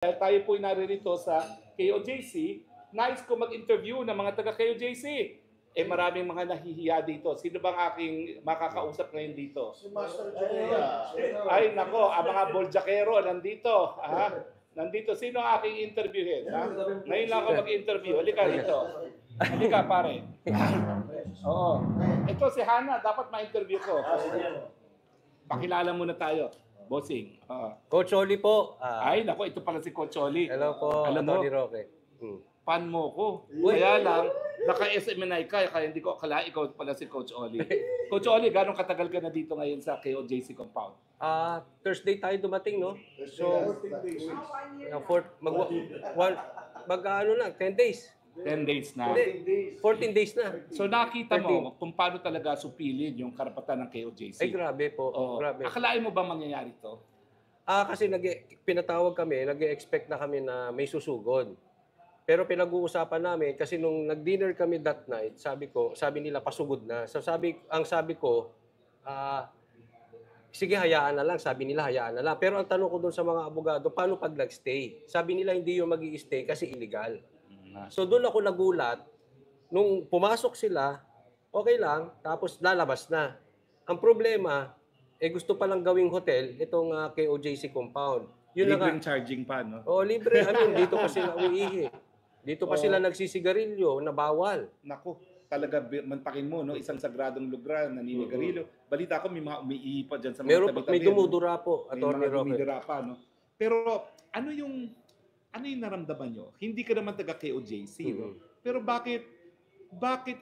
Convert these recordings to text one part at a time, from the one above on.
Dahil tayo po'y naririto sa KOJC, nais ko mag-interview ng mga taga-KOJC. Maraming mga nahihiya dito. Sino bang aking makakausap ngayon dito? Si Master Jaya. Ay, nako, ang mga boljakero nandito. Nandito, sino ang aking interviewin? Ngayon lang ako mag-interview. Halika dito. Halika, pare. Oo. Ito si Hana, dapat ma-interview ko. Pakilala muna tayo. Bossing. Coach Oli po. Ay, nako, ito pala si Coach Oli. Hello po, Alam mo, Tony Roque. fan mo ko. Kaya lang, naka-SMNI ka, kaya hindi ko akala ikaw pala si Coach Oli. Coach Oli, gano'ng katagal ka na dito ngayon sa KOJC compound? Thursday tayo dumating, no? So, 10 days. 10 days na. Hindi, 14 days na. So nakita mo kung paano talaga supilin yung karapatan ng KOJC. Ay, grabe po. Oo. Grabe. Akalain mo ba mangyayari to? Kasi pinatawag kami, nag-expect na kami na may susugod. Pero pinag-uusapan namin, kasi nung nag-dinner kami that night, sabi nila pasugod na. So ang sabi ko, sige, hayaan na lang. Sabi nila, hayaan na lang. Pero ang tanong ko dun sa mga abogado, paano pag nag-stay? Sabi nila, hindi yung mag-i-stay kasi illegal. So doon ako nagulat. Nung pumasok sila, okay lang, tapos lalabas na. Ang problema, gusto palang gawing hotel, itong KOJC compound. Libreng charging pa, no? Oo, libre. Dito pa sila umiihi. Dito pa sila nagsisigarilyo na bawal. Naku, talaga manpakin mo, no? Isang sagradong lugar, naninigarilyo. Balita ko, may mga umiihi pa dyan sa mga Meron tabi-tabi. may dumudura po, May Atty. mga Roque. dumidura pa, no? Pero ano yung naramdaman nyo? Hindi ka naman taga KOJC, no? Pero bakit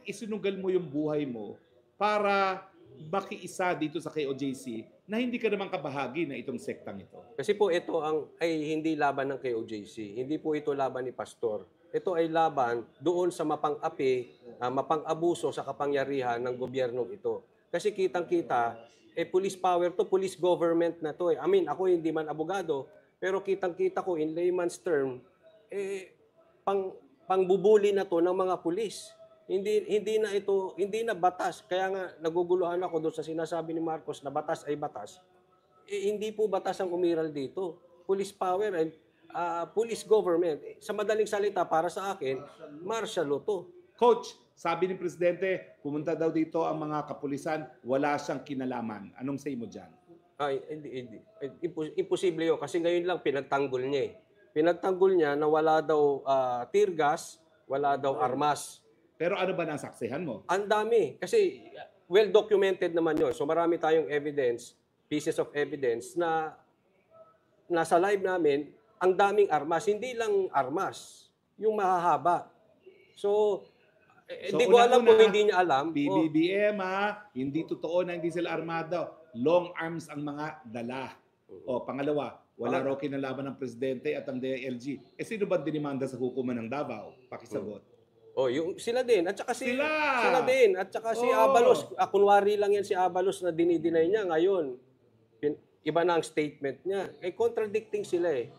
isinugal mo yung buhay mo para makiisa dito sa KOJC na hindi ka naman kabahagi na itong sektang ito? Kasi po ito ay hindi laban ng KOJC. Hindi po ito laban ni Pastor. Ito ay laban doon sa mapang-api, mapang-abuso sa kapangyarihan ng gobyernong ito. Kasi kitang-kita, police power to, police government na to. Ako hindi man abogado, pero kitang-kita ko in layman's term, pangbubuli na to ng mga pulis. Hindi na batas. Kaya nga naguguluhan ako doon sa sinasabi ni Marcos na batas ay batas. Hindi po batas ang umiral dito. Police power and police government. Sa madaling salita, para sa akin, martial law to. Coach, sabi ni Presidente, pumunta daw dito ang mga kapulisan, wala siyang kinalaman. Anong say mo dyan? Ay, hindi. Imposible yun. Kasi ngayon lang pinagtanggol niya. Pinagtanggol niya na wala daw tear gas, wala daw armas. Pero ano ba nasaksihan mo? Ang dami. Kasi well-documented naman yun. So marami tayong evidence, pieces of evidence na nasa live namin, ang daming armas. Hindi lang armas, yung mahahaba. So hindi ko alam kung hindi niya alam. BBBM hindi totoo na hindi sila armado. Long arms ang mga dala. Pangalawa, wala raw kinalaban ng Presidente at ang DILG. Sino ba dinimanda sa hukuman ng Davao? Pakisagot. Yung sila din. At saka Sila din. At saka si Abalos. Kunwari lang yan si Abalos na dinideny niya ngayon. Iba na ang statement niya. Contradicting sila eh.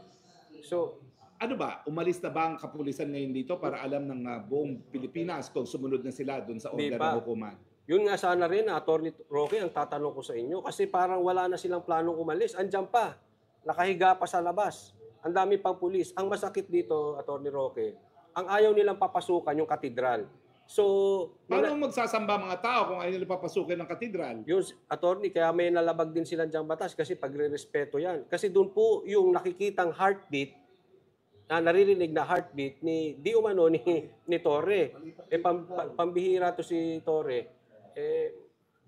So, ano ba? Umalis na ba ang kapulisan ngayon dito para alam ng buong Pilipinas kung sumunod na sila doon sa order ng hukuman? Yun nga sana rin, Atty. Roque, ang tatanong ko sa inyo. Kasi parang wala na silang planong umalis. Andiyan pa. Nakahiga pa sa labas. Ang dami pang pulis. Ang masakit dito, Atty. Roque, ang ayaw nilang papasukan yung katedral. So, paano magsasamba mga tao kung ayaw nila papasukin ng katedral? Yung attorney, kaya may nalabag din silang diyang batas kasi pagre-respeto yan. Kasi doon po yung nakikitang heartbeat, naririnig na heartbeat ni di umano ni Torre. Pambihira to si Torre.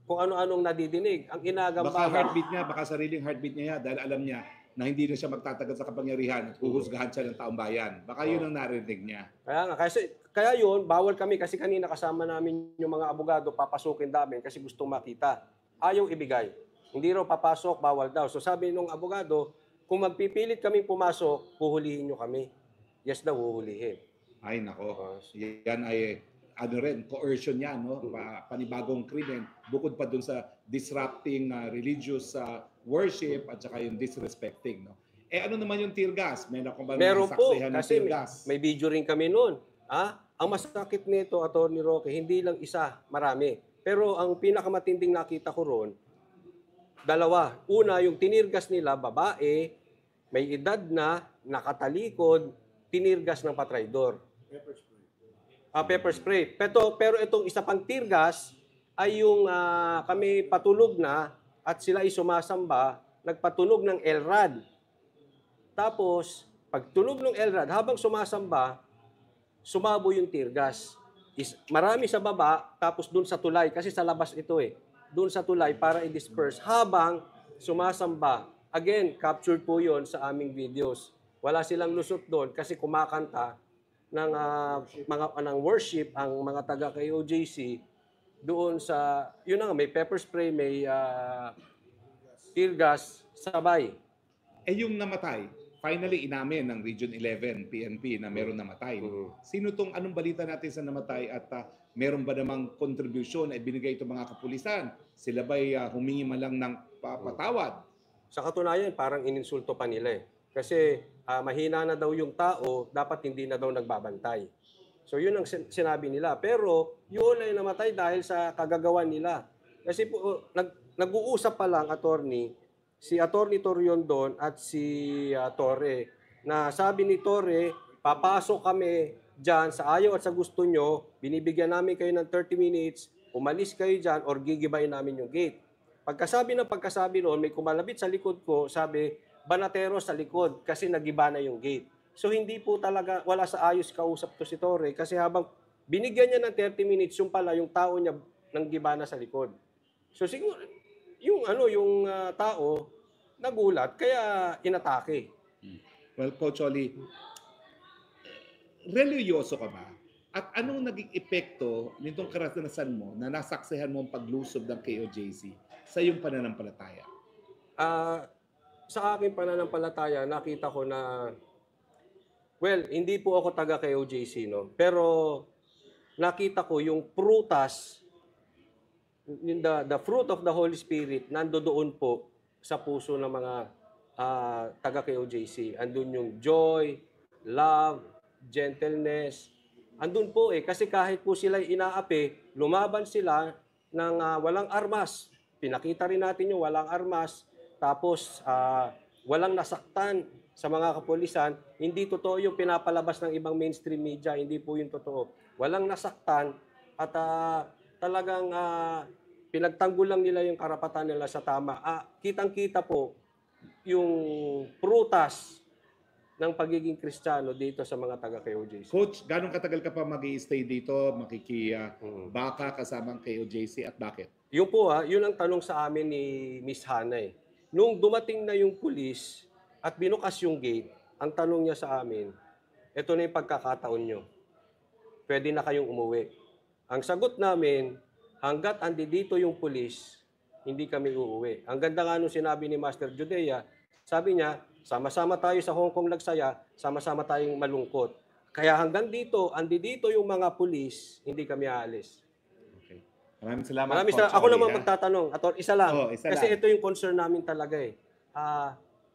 Kung ano-anong nadidinig. Ang inagambahan. Baka heartbeat niya, baka sariling heartbeat niya dahil alam niya na hindi na siya magtatagal sa kapangyarihan at huhusgahan siya ng taong bayan. Baka yun ang narinig niya. Kaya yun, bawal kami kasi kanina kasama namin yung mga abogado, papasukin namin kasi gustong makita. Ayaw ibigay. Hindi raw papasok, bawal daw. So sabi nung abogado, kung magpipilit kaming pumasok, huhulihin nyo kami. Yes daw, huhulihin. Ay nako, yan ay coercion yan, no? Panibagong krimen. Bukod pa dun sa disrupting religious worship at saka yung disrespecting, no? Ano naman yung tear gas? Meron po, kasi may video rin kami noon. Ang masakit nito, Atty. Roque, hindi lang isa, marami. Pero ang pinakamatinding nakita ko ron, dalawa. Una, yung tinirgas nila, babae, may edad na, nakatalikod, tinirgas ng patraydor. Pepper spray. Pero itong isa pang tear gas ay yung kami patulog na at sila ay sumasamba, nagpatunog ng LRAD. Tapos, pagtunog ng LRAD, habang sumasamba, sumabo yung tear gas. Marami sa baba, tapos dun sa tulay, kasi sa labas ito dun sa tulay para i-disperse habang sumasamba. Again, captured po yon sa aming videos. Wala silang lusot doon kasi kumakanta ng ng worship ang mga taga KOJC doon sa may pepper spray, may tear gas sabay. Yung namatay, finally inamin ng Region 11 PNP na meron namatay. Sino tong anong balita natin sa namatay at meron ba namang kontribusyon na ibinigay itong mga kapulisan? Sila ba'y humingi man lang ng patawad? Sa katunayan, parang ininsulto pa nila Kasi mahina na daw yung tao, dapat hindi na daw nagbabantay. So yun ang sinabi nila. Pero yun ay namatay dahil sa kagagawan nila. Kasi po, nag-uusap pa lang, attorney, si Attorney Toriondon at si Torre, na sabi ni Torre, papasok kami dyan sa ayaw at sa gusto nyo, binibigyan namin kayo ng 30 minutes, umalis kayo dyan or gigibayin namin yung gate. Pagkasabi noon, may kumalabit sa likod ko, sabi, banatero sa likod kasi nagiba na yung gate. So hindi po talaga, wala sa ayos kausap to si Torre kasi habang binigyan niya ng 30 minutes, yung pala, yung tao niya nang giba na sa likod. So siguro, yung tao, nagulat, kaya inatake. Well, Coach Oli, religyoso ka ba? At anong naging epekto nitong karanasan mo na nasaksihan mo ang paglusob ng KOJC sa iyong pananampalataya? Sa aking pananampalataya, nakita ko na, well, hindi po ako taga KOJC, no? Pero nakita ko yung prutas, the fruit of the Holy Spirit, nandoon po sa puso ng mga taga KOJC. Andun yung joy, love, gentleness. Andun po kasi kahit po sila inaapi, lumaban sila ng walang armas. Pinakita rin natin yung walang armas. Tapos, walang nasaktan sa mga kapulisan. Hindi totoo yung pinapalabas ng ibang mainstream media. Hindi po yung totoo. Walang nasaktan at talagang pinagtanggol lang nila yung karapatan nila sa tama. Kitang-kita po yung prutas ng pagiging Kristiyano dito sa mga taga-KOJC. Coach, gano'ng katagal ka pa mag-i-stay dito, makikibaka kasama ang KOJC at bakit? Yun po yun ang tanong sa amin ni Miss Hana Nung dumating na yung pulis at binukas yung gate, ang tanong niya sa amin, ito na yung pagkakataon nyo. Pwede na kayong umuwi. Ang sagot namin, hanggat andi dito yung pulis, hindi kami uuwi. Ang ganda nga nung sinabi ni Master Judea, sabi niya, sama-sama tayo sa Hong Kong nagsaya, sama-sama tayong malungkot. Kaya hanggang dito, andi dito yung mga pulis, hindi kami aalis. Maraming salamat. Ako naman magtatanong. Isa lang. Isa kasi lang. ito yung concern namin talaga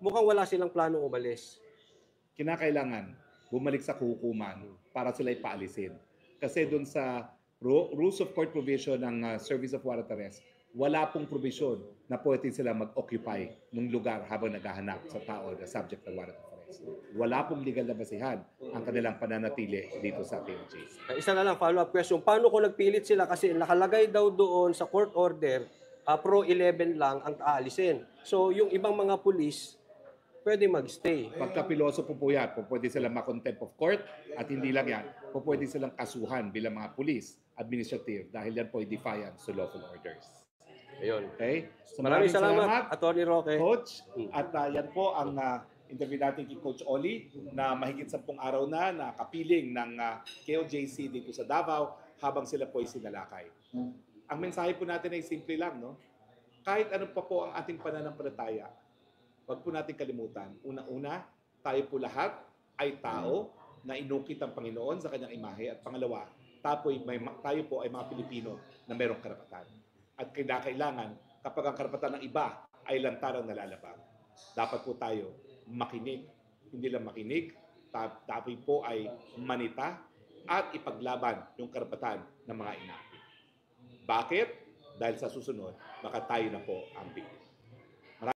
mukhang wala silang plano umalis. Kinakailangan bumalik sa hukuman para sila ipaalisin. Kasi doon sa Rules of Court Provision ng Service of Warrant Arrest, wala pong provision na pwede sila mag-occupy ng lugar habang naghahanap sa tao na subject ng warrant of arrest. Wala pong legal na basihan ang kanilang pananatili dito sa KOJC. Isa na lang follow-up question. Paano kung nagpilit sila kasi nakalagay daw doon sa court order, Pro 11 lang ang aalisin. So yung ibang mga pulis, pwede magstay. Pagkapiloso po yan, pwede silang ma-contempt of court at hindi lang yan, pwede silang kasuhan bilang mga pulis, administrative, dahil yan po ay defiance to lawful orders. Ayun. Okay? So Maraming salamat, Atty. Roque. Coach. At yan po ang interview natin kay Coach Oli na mahigit 10 araw na nakapiling ng KOJC dito sa Davao habang sila po ay sinalakay. Ang mensahe po natin ay simple lang, no? Kahit ano pa po ang ating pananampalataya, huwag po natin kalimutan. Una-una, tayo po lahat ay tao na inukit ang Panginoon sa kanyang imahe. At pangalawa, tayo po ay mga Pilipino na mayroong karapatan. At kailangan, kapag ang karapatan ng iba ay lantarang nalalabag, dapat po tayo makinig. Hindi lang makinig, dapat po ay manita at ipaglaban yung karapatan ng mga inaapi. Bakit? Dahil sa susunod, baka tayo na po ang biktima.